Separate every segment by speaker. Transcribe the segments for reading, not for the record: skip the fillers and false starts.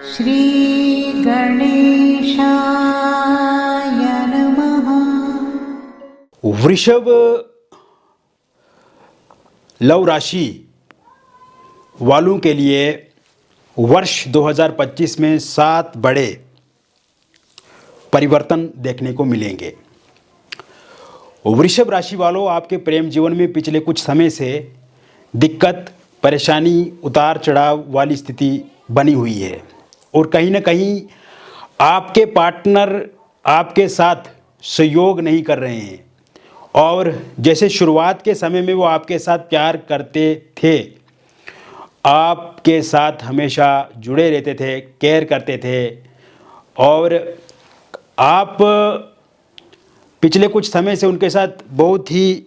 Speaker 1: श्री गणेशाय नमः।
Speaker 2: वृषभ लव राशि वालों के लिए वर्ष 2025 में 7 बड़े परिवर्तन देखने को मिलेंगे। वृषभ राशि वालों, आपके प्रेम जीवन में पिछले कुछ समय से दिक्कत, परेशानी, उतार चढ़ाव वाली स्थिति बनी हुई है और कहीं ना कहीं आपके पार्टनर आपके साथ सहयोग नहीं कर रहे हैं और जैसे शुरुआत के समय में वो आपके साथ प्यार करते थे, आपके साथ हमेशा जुड़े रहते थे, केयर करते थे और आप पिछले कुछ समय से उनके साथ बहुत ही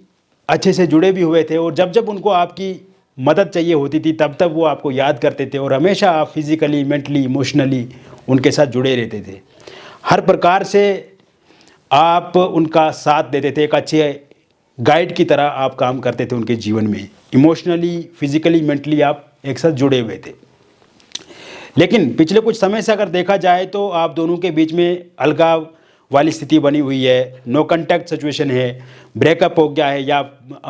Speaker 2: अच्छे से जुड़े भी हुए थे और जब जब उनको आपकी मदद चाहिए होती थी तब तब वो आपको याद करते थे और हमेशा आप फिज़िकली, मेंटली, इमोशनली उनके साथ जुड़े रहते थे। हर प्रकार से आप उनका साथ देते थे, एक अच्छे गाइड की तरह आप काम करते थे उनके जीवन में। इमोशनली, फिज़िकली, मेंटली आप एक साथ जुड़े हुए थे। लेकिन पिछले कुछ समय से अगर देखा जाए तो आप दोनों के बीच में अलगाव वाली स्थिति बनी हुई है, नो कांटेक्ट सिचुएशन है, ब्रेकअप हो गया है या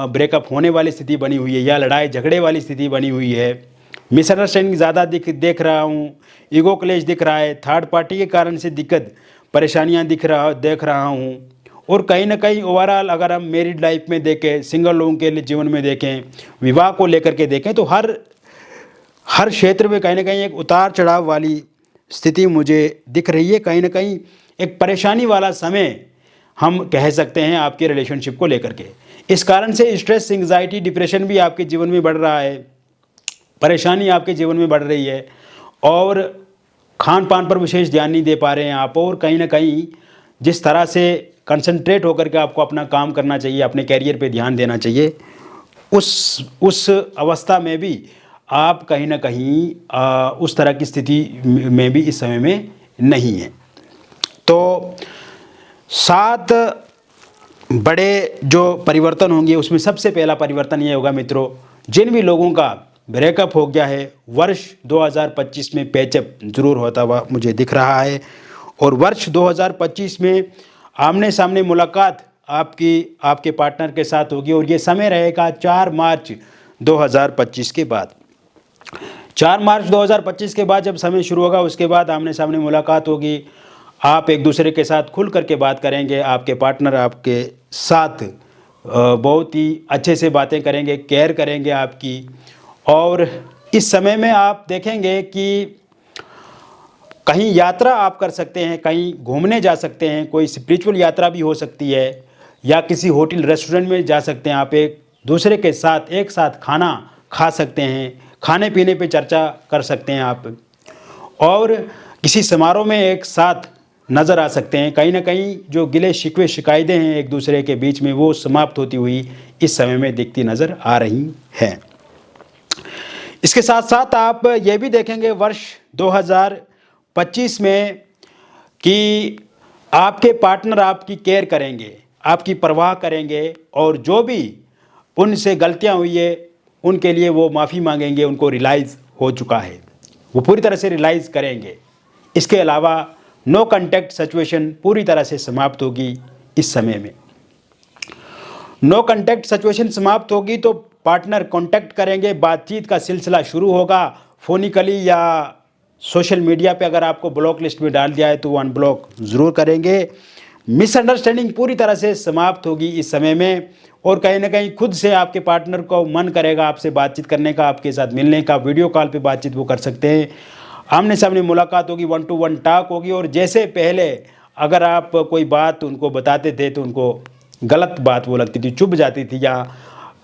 Speaker 2: ब्रेकअप होने वाली स्थिति बनी हुई है या लड़ाई झगड़े वाली स्थिति बनी हुई है। मिसअंडरस्टैंडिंग ज़्यादा देख रहा हूँ, ईगो क्लेश दिख रहा है, थर्ड पार्टी के कारण से दिक्कत परेशानियाँ देख रहा हूँ और कहीं ना कहीं ओवरऑल अगर हम मैरिड लाइफ में देखें, सिंगल लोगों के जीवन में देखें, विवाह को लेकर के देखें तो हर क्षेत्र में कहीं ना कहीं एक उतार चढ़ाव वाली स्थिति मुझे दिख रही है। कहीं ना कहीं एक परेशानी वाला समय हम कह सकते हैं आपके रिलेशनशिप को लेकर के। इस कारण से स्ट्रेस, एंग्जाइटी, डिप्रेशन भी आपके जीवन में बढ़ रहा है, परेशानी आपके जीवन में बढ़ रही है और खान पान पर विशेष ध्यान नहीं दे पा रहे हैं आप और कहीं ना कहीं जिस तरह से कंसंट्रेट होकर के आपको अपना काम करना चाहिए, अपने कैरियर पे ध्यान देना चाहिए, उस अवस्था में भी आप कहीं ना कहीं उस तरह की स्थिति में भी इस समय में नहीं है। तो 7 बड़े जो परिवर्तन होंगे उसमें सबसे पहला परिवर्तन ये होगा मित्रों, जिन भी लोगों का ब्रेकअप हो गया है वर्ष 2025 में पैचअप जरूर होता हुआ मुझे दिख रहा है और वर्ष 2025 में आमने सामने मुलाकात आपके पार्टनर के साथ होगी और ये समय रहेगा 4 मार्च 2025 के बाद। 4 मार्च 2025 के बाद जब समय शुरू होगा उसके बाद आमने सामने मुलाकात होगी, आप एक दूसरे के साथ खुल करके बात करेंगे, आपके पार्टनर आपके साथ बहुत ही अच्छे से बातें करेंगे, केयर करेंगे आपकी और इस समय में आप देखेंगे कि कहीं यात्रा आप कर सकते हैं, कहीं घूमने जा सकते हैं, कोई स्पिरिचुअल यात्रा भी हो सकती है या किसी होटल रेस्टोरेंट में जा सकते हैं, आप एक दूसरे के साथ एक साथ खाना खा सकते हैं, खाने पीने पे चर्चा कर सकते हैं आप और किसी समारोह में एक साथ नज़र आ सकते हैं। कहीं ना कहीं जो गिले शिकवे शिकायतें हैं एक दूसरे के बीच में वो समाप्त होती हुई इस समय में दिखती नज़र आ रही हैं। इसके साथ साथ आप ये भी देखेंगे वर्ष 2025 में कि आपके पार्टनर आपकी केयर करेंगे, आपकी परवाह करेंगे और जो भी उनसे गलतियां हुई है उनके लिए वो माफ़ी मांगेंगे, उनको रियलाइज़ हो चुका है, वो पूरी तरह से रियलाइज़ करेंगे। इसके अलावा नो कांटेक्ट सिचुएशन पूरी तरह से समाप्त होगी इस समय में। नो कांटेक्ट सिचुएशन समाप्त होगी तो पार्टनर कांटेक्ट करेंगे, बातचीत का सिलसिला शुरू होगा, फोनिकली या सोशल मीडिया पे अगर आपको ब्लॉक लिस्ट में डाल दिया है तो वो अनब्लॉक ज़रूर करेंगे। मिसअंडरस्टैंडिंग पूरी तरह से समाप्त होगी इस समय में और कहीं ना कहीं खुद से आपके पार्टनर को मन करेगा आपसे बातचीत करने का, आपके साथ मिलने का, वीडियो कॉल पे बातचीत वो कर सकते हैं, आमने सामने मुलाकात होगी, 1 to 1 टॉक होगी और जैसे पहले अगर आप कोई बात उनको बताते थे तो उनको गलत बात वो लगती थी, चुभ जाती थी या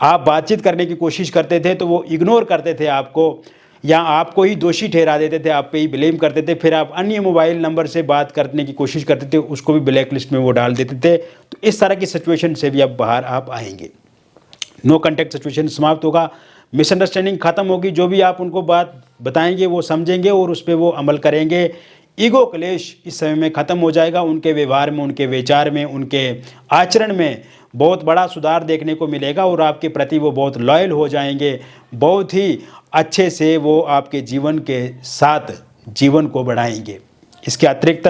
Speaker 2: आप बातचीत करने की कोशिश करते थे तो वो इग्नोर करते थे आपको या आपको ही दोषी ठहरा देते थे, आप पे ही ब्लेम करते थे, फिर आप अन्य मोबाइल नंबर से बात करने की कोशिश करते थे, उसको भी ब्लैक लिस्ट में वो डाल देते थे। तो इस तरह की सिचुएशन से भी अब बाहर आप आएंगे। नो कांटेक्ट सिचुएशन समाप्त होगा, मिसअंडरस्टैंडिंग ख़त्म होगी, जो भी आप उनको बात बताएंगे वो समझेंगे और उस पर वो अमल करेंगे। ईगो क्लेश इस समय में ख़त्म हो जाएगा, उनके व्यवहार में, उनके विचार में, उनके आचरण में बहुत बड़ा सुधार देखने को मिलेगा और आपके प्रति वो बहुत लॉयल हो जाएंगे, बहुत ही अच्छे से वो आपके जीवन के साथ जीवन को बढ़ाएंगे। इसके अतिरिक्त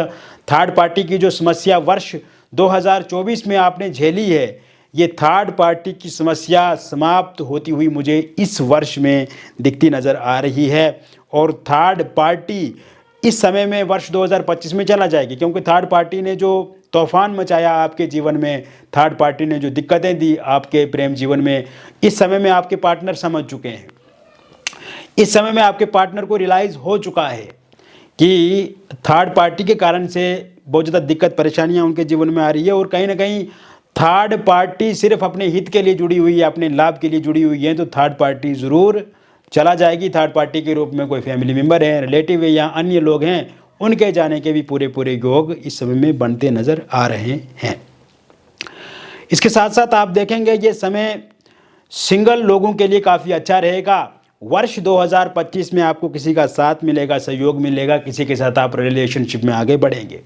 Speaker 2: थर्ड पार्टी की जो समस्या वर्ष 2024 में आपने झेली है, ये थर्ड पार्टी की समस्या समाप्त होती हुई मुझे इस वर्ष में दिखती नज़र आ रही है। और थर्ड पार्टी इस समय में वर्ष 2025 में चला जाएगी, क्योंकि थर्ड पार्टी ने जो तूफान मचाया आपके जीवन में, थर्ड पार्टी ने जो दिक्कतें दी आपके प्रेम जीवन में, इस समय में आपके पार्टनर समझ चुके हैं। इस समय में आपके पार्टनर को रियलाइज़ हो चुका है कि थर्ड पार्टी के कारण से बहुत ज़्यादा दिक्कत परेशानियां उनके जीवन में आ रही है, और कहीं ना कहीं थर्ड पार्टी सिर्फ अपने हित के लिए जुड़ी हुई है, अपने लाभ के लिए जुड़ी हुई है, तो थर्ड पार्टी ज़रूर चला जाएगी। थर्ड पार्टी के रूप में कोई फैमिली मेम्बर है, रिलेटिव है या अन्य लोग हैं, उनके जाने के भी पूरे योग इस समय में बनते नज़र आ रहे हैं। इसके साथ साथ आप देखेंगे ये समय सिंगल लोगों के लिए काफ़ी अच्छा रहेगा। वर्ष 2025 में आपको किसी का साथ मिलेगा, सहयोग मिलेगा, किसी के साथ आप रिलेशनशिप में आगे बढ़ेंगे,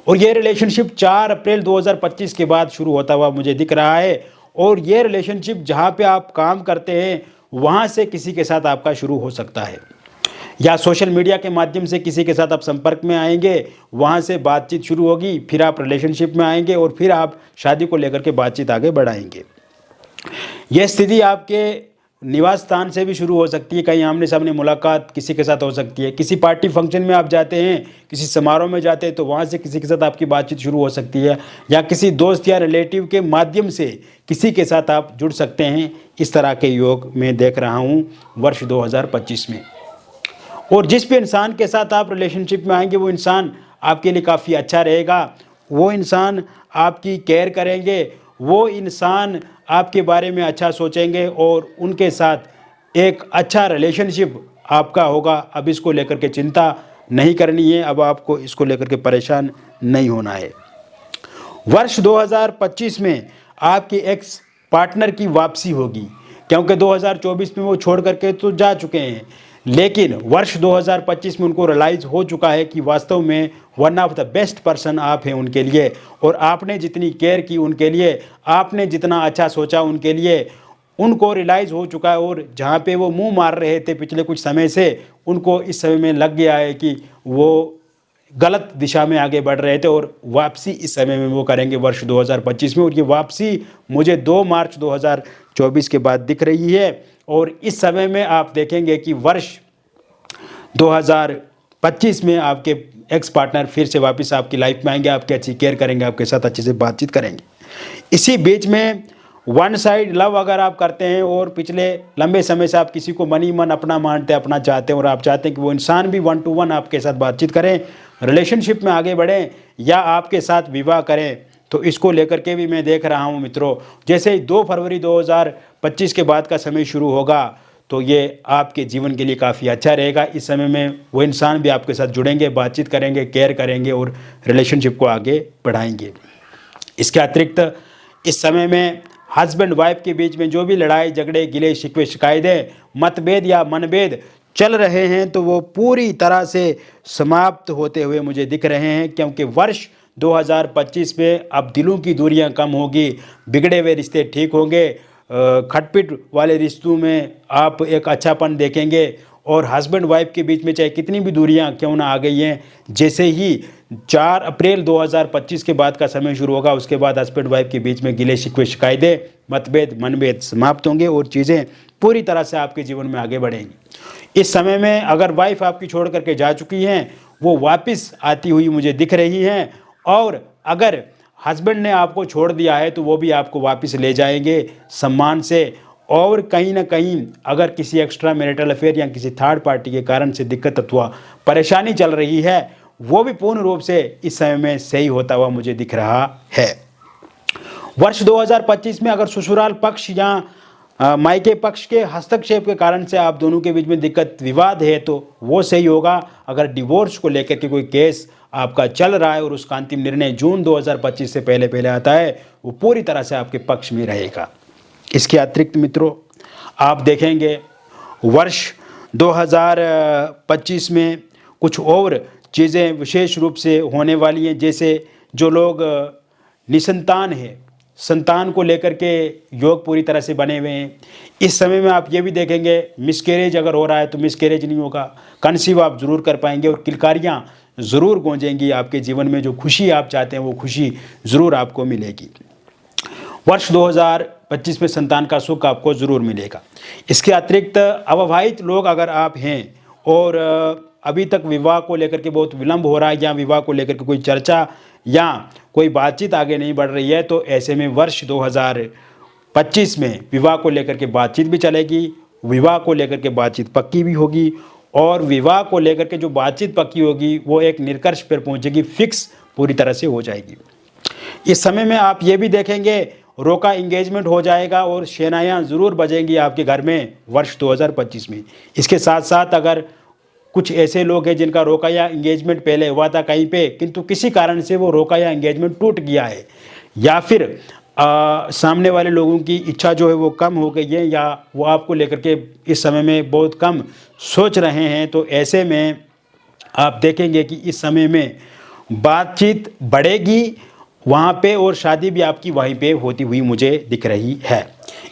Speaker 2: और ये रिलेशनशिप 4 अप्रैल 2025 के बाद शुरू होता हुआ मुझे दिख रहा है। और ये रिलेशनशिप जहाँ पे आप काम करते हैं वहाँ से किसी के साथ आपका शुरू हो सकता है, या सोशल मीडिया के माध्यम से किसी के साथ आप संपर्क में आएंगे, वहाँ से बातचीत शुरू होगी, फिर आप रिलेशनशिप में आएंगे और फिर आप शादी को लेकर के बातचीत आगे बढ़ाएंगे। यह स्थिति आपके निवास स्थान से भी शुरू हो सकती है, कहीं आमने सामने मुलाकात किसी के साथ हो सकती है, किसी पार्टी फंक्शन में आप जाते हैं, किसी समारोह में जाते हैं तो वहाँ से किसी के साथ आपकी बातचीत शुरू हो सकती है, या किसी दोस्त या रिलेटिव के माध्यम से किसी के साथ आप जुड़ सकते हैं। इस तरह के योग मैं देख रहा हूँ वर्ष 2025 में। और जिस भी इंसान के साथ आप रिलेशनशिप में आएंगे वो इंसान आपके लिए काफ़ी अच्छा रहेगा, वो इंसान आपकी केयर करेंगे, वो इंसान आपके बारे में अच्छा सोचेंगे और उनके साथ एक अच्छा रिलेशनशिप आपका होगा। अब इसको लेकर के चिंता नहीं करनी है, अब आपको इसको लेकर के परेशान नहीं होना है। वर्ष 2025 में आपके एक्स पार्टनर की वापसी होगी, क्योंकि 2024 में वो छोड़ करके तो जा चुके हैं, लेकिन वर्ष 2025 में उनको रियलाइज़ हो चुका है कि वास्तव में one of the best person आप हैं उनके लिए, और आपने जितनी केयर की उनके लिए, आपने जितना अच्छा सोचा उनके लिए, उनको रियलाइज़ हो चुका है। और जहाँ पे वो मुंह मार रहे थे पिछले कुछ समय से, उनको इस समय में लग गया है कि वो गलत दिशा में आगे बढ़ रहे थे, और वापसी इस समय में वो करेंगे वर्ष 2025 में। और ये वापसी मुझे 2 मार्च 2024 के बाद दिख रही है। और इस समय में आप देखेंगे कि वर्ष 2025 में आपके एक्स पार्टनर फिर से वापस आपकी लाइफ में आएंगे, आपकी अच्छी केयर करेंगे, आपके साथ अच्छे से बातचीत करेंगे। इसी बीच में वन साइड लव अगर आप करते हैं और पिछले लंबे समय से आप किसी को मन ही मन अपना मानते हैं, अपना चाहते हैं, और आप चाहते हैं कि वो इंसान भी 1 to 1 आपके साथ बातचीत करें, रिलेशनशिप में आगे बढ़ें या आपके साथ विवाह करें, तो इसको लेकर के भी मैं देख रहा हूं मित्रों, जैसे ही 2 फरवरी 2025 के बाद का समय शुरू होगा तो ये आपके जीवन के लिए काफ़ी अच्छा रहेगा। इस समय में वो इंसान भी आपके साथ जुड़ेंगे, बातचीत करेंगे, केयर करेंगे और रिलेशनशिप को आगे बढ़ाएंगे। इसके अतिरिक्त इस समय में हस्बैंड वाइफ के बीच में जो भी लड़ाई झगड़े गिले शिकवे शिकायतें मतभेद या मनभेद चल रहे हैं तो वो पूरी तरह से समाप्त होते हुए मुझे दिख रहे हैं, क्योंकि वर्ष 2025 में अब दिलों की दूरियां कम होगी, बिगड़े हुए रिश्ते ठीक होंगे, खटपिट वाले रिश्तों में आप एक अच्छापन देखेंगे, और हस्बैंड वाइफ के बीच में चाहे कितनी भी दूरियां क्यों ना आ गई हैं, जैसे ही 4 अप्रैल 2025 के बाद का समय शुरू होगा उसके बाद हस्बैंड वाइफ के बीच में गिले शिकवे शिकायतें मतभेद मनभेद समाप्त होंगे और चीज़ें पूरी तरह से आपके जीवन में आगे बढ़ेंगी। इस समय में अगर वाइफ आपकी छोड़ करके जा चुकी हैं वो वापस आती हुई मुझे दिख रही हैं, और अगर हस्बैंड ने आपको छोड़ दिया है तो वो भी आपको वापस ले जाएंगे सम्मान से। और कहीं ना कहीं अगर किसी एक्स्ट्रा मैरिटल अफेयर या किसी थर्ड पार्टी के कारण से दिक्कत अथवा परेशानी चल रही है वो भी पूर्ण रूप से इस समय में सही होता हुआ मुझे दिख रहा है। वर्ष 2025 में अगर ससुराल पक्ष या मायके पक्ष के हस्तक्षेप के कारण से आप दोनों के बीच में दिक्कत विवाद है तो वो सही होगा। अगर डिवोर्स को लेकर के कोई केस आपका चल रहा है और उसका अंतिम निर्णय जून 2025 से पहले आता है वो पूरी तरह से आपके पक्ष में रहेगा। इसके अतिरिक्त मित्रों आप देखेंगे वर्ष 2025 में कुछ और चीज़ें विशेष रूप से होने वाली हैं, जैसे जो लोग निसंतान हैं, संतान को लेकर के योग पूरी तरह से बने हुए हैं। इस समय में आप ये भी देखेंगे मिसकैरेज अगर हो रहा है तो मिसकैरेज नहीं होगा, कंसीव आप ज़रूर कर पाएंगे और किलकारियाँ ज़रूर गूंजेंगी। आपके जीवन में जो खुशी आप चाहते हैं वो खुशी ज़रूर आपको मिलेगी। वर्ष 2025 में संतान का सुख आपको ज़रूर मिलेगा। इसके अतिरिक्त अविवाहित लोग अगर आप हैं और अभी तक विवाह को लेकर के बहुत विलंब हो रहा है या विवाह को लेकर के कोई चर्चा या कोई बातचीत आगे नहीं बढ़ रही है, तो ऐसे में वर्ष 2025 में विवाह को लेकर के बातचीत भी चलेगी, विवाह को लेकर के बातचीत पक्की भी होगी और विवाह को लेकर के जो बातचीत पक्की होगी वो एक निष्कर्ष पर पहुंचेगी, फिक्स पूरी तरह से हो जाएगी। इस समय में आप ये भी देखेंगे रोका इंगेजमेंट हो जाएगा और शहनाइयाँ ज़रूर बजेंगी आपके घर में वर्ष 2025 में। इसके साथ साथ अगर कुछ ऐसे लोग हैं जिनका रोका या इंगेजमेंट पहले हुआ था कहीं पे, किंतु किसी कारण से वो रोका या इंगेजमेंट टूट गया है या फिर सामने वाले लोगों की इच्छा जो है वो कम हो गई है या वो आपको लेकर के इस समय में बहुत कम सोच रहे हैं, तो ऐसे में आप देखेंगे कि इस समय में बातचीत बढ़ेगी वहाँ पे और शादी भी आपकी वहीं पे होती हुई मुझे दिख रही है।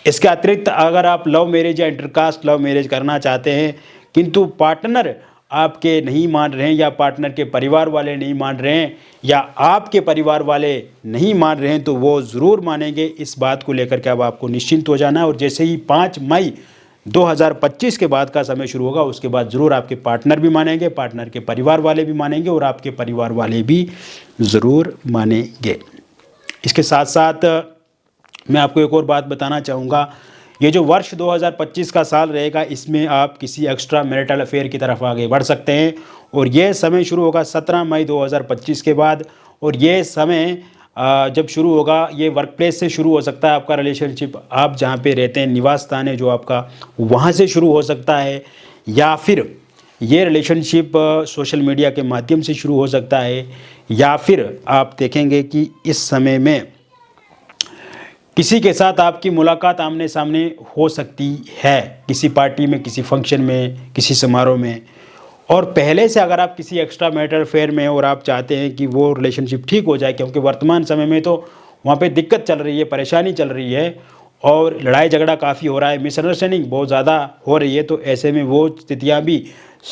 Speaker 2: इसके अतिरिक्त अगर आप लव मैरिज या इंटरकास्ट लव मैरिज करना चाहते हैं किंतु पार्टनर आपके नहीं मान रहे हैं या पार्टनर के परिवार वाले नहीं मान रहे हैं या आपके परिवार वाले नहीं मान रहे हैं, तो वो ज़रूर मानेंगे। इस बात को लेकर के अब आपको निश्चिंत हो जाना है और जैसे ही 5 मई 2025 के बाद का समय शुरू होगा उसके बाद ज़रूर आपके पार्टनर भी मानेंगे, पार्टनर के परिवार वाले भी मानेंगे और आपके परिवार वाले भी ज़रूर मानेंगे। इसके साथ साथ मैं आपको एक और बात बताना चाहूँगा, ये जो वर्ष 2025 का साल रहेगा इसमें आप किसी एक्स्ट्रा मैरिटल अफेयर की तरफ आगे बढ़ सकते हैं और ये समय शुरू होगा 17 मई 2025 के बाद। और ये समय जब शुरू होगा ये वर्क प्लेस से शुरू हो सकता है, आपका रिलेशनशिप आप जहाँ पे रहते हैं निवास स्थान है जो आपका वहाँ से शुरू हो सकता है या फिर ये रिलेशनशिप सोशल मीडिया के माध्यम से शुरू हो सकता है या फिर आप देखेंगे कि इस समय में किसी के साथ आपकी मुलाकात आमने सामने हो सकती है, किसी पार्टी में, किसी फंक्शन में, किसी समारोह में। और पहले से अगर आप किसी एक्स्ट्रा मैरिटल अफेयर में और आप चाहते हैं कि वो रिलेशनशिप ठीक हो जाए, क्योंकि वर्तमान समय में तो वहाँ पे दिक्कत चल रही है, परेशानी चल रही है और लड़ाई झगड़ा काफ़ी हो रहा है, मिसअंडरस्टैंडिंग बहुत ज़्यादा हो रही है, तो ऐसे में वो स्थितियाँ भी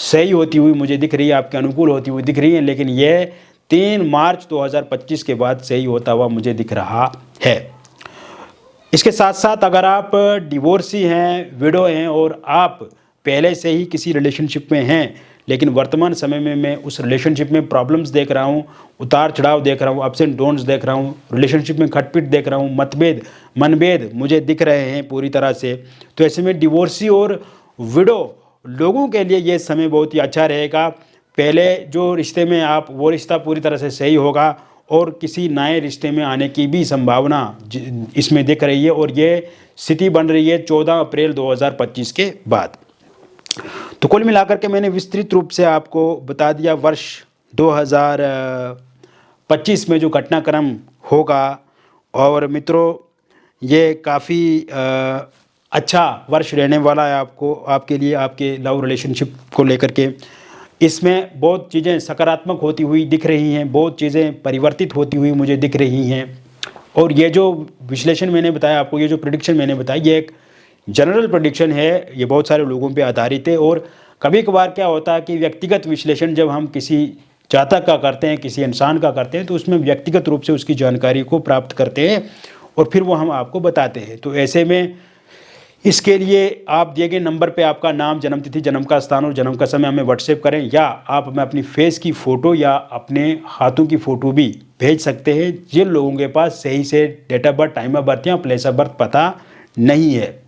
Speaker 2: सही होती हुई मुझे दिख रही है, आपके अनुकूल होती हुई दिख रही हैं। लेकिन ये 3 मार्च 2025 के बाद सही होता हुआ मुझे दिख रहा है। इसके साथ साथ अगर आप डिवोर्सी हैं, विडो हैं और आप पहले से ही किसी रिलेशनशिप में हैं लेकिन वर्तमान समय में मैं उस रिलेशनशिप में प्रॉब्लम्स देख रहा हूँ, उतार चढ़ाव देख रहा हूँ, अप्स एंड डाउन्स देख रहा हूँ, रिलेशनशिप में खटपिट देख रहा हूँ, मतभेद मनभेद मुझे दिख रहे हैं पूरी तरह से, तो ऐसे में डिवोर्सी और विडो लोगों के लिए ये समय बहुत ही अच्छा रहेगा। पहले जो रिश्ते में आप वो रिश्ता पूरी तरह से सही होगा और किसी नए रिश्ते में आने की भी संभावना इसमें दिख रही है और ये स्थिति बन रही है 14 अप्रैल 2025 के बाद। तो कुल मिलाकर के मैंने विस्तृत रूप से आपको बता दिया वर्ष 2025 में जो घटनाक्रम होगा। और मित्रों ये काफ़ी अच्छा वर्ष रहने वाला है आपको, आपके लिए, आपके लव रिलेशनशिप को लेकर के। इसमें बहुत चीज़ें सकारात्मक होती हुई दिख रही हैं, बहुत चीज़ें परिवर्तित होती हुई मुझे दिख रही हैं। और ये जो विश्लेषण मैंने बताया आपको, ये जो प्रेडिक्शन मैंने बताया, ये एक जनरल प्रेडिक्शन है, ये बहुत सारे लोगों पे आधारित है। और कभी कभार क्या होता है कि व्यक्तिगत विश्लेषण जब हम किसी जातक का करते हैं, किसी इंसान का करते हैं, तो उसमें व्यक्तिगत रूप से उसकी जानकारी को प्राप्त करते हैं और फिर वो हम आपको बताते हैं। तो ऐसे में इसके लिए आप दिए गए नंबर पे आपका नाम, जन्मतिथि, जन्म का स्थान और जन्म का समय हमें व्हाट्सएप करें या आप हमें अपनी फेस की फ़ोटो या अपने हाथों की फ़ोटो भी भेज सकते हैं जिन लोगों के पास सही से date of birth, time of birth या प्लेस ऑफ बर्थ पता नहीं है।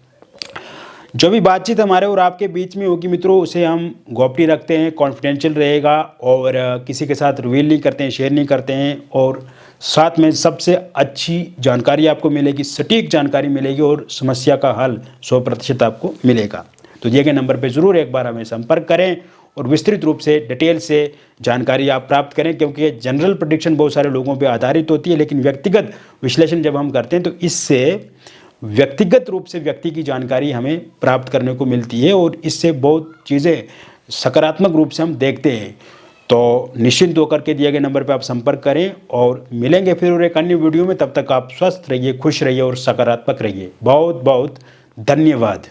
Speaker 2: जो भी बातचीत हमारे और आपके बीच में होगी मित्रों, उसे हम गोपनीय रखते हैं, कॉन्फिडेंशियल रहेगा और किसी के साथ रिवील नहीं करते हैं, शेयर नहीं करते हैं। और साथ में सबसे अच्छी जानकारी आपको मिलेगी, सटीक जानकारी मिलेगी और समस्या का हल 100% आपको मिलेगा। तो दिए गए नंबर पर ज़रूर एक बार हमें संपर्क करें और विस्तृत रूप से डिटेल से जानकारी आप प्राप्त करें, क्योंकि जनरल प्रेडिक्शन बहुत सारे लोगों पर आधारित होती है, लेकिन व्यक्तिगत विश्लेषण जब हम करते हैं तो इससे व्यक्तिगत रूप से व्यक्ति की जानकारी हमें प्राप्त करने को मिलती है और इससे बहुत चीज़ें सकारात्मक रूप से हम देखते हैं। तो निश्चिंत होकर के दिए गए नंबर पर आप संपर्क करें और मिलेंगे फिर और एक अन्य वीडियो में। तब तक आप स्वस्थ रहिए, खुश रहिए और सकारात्मक रहिए। बहुत बहुत धन्यवाद।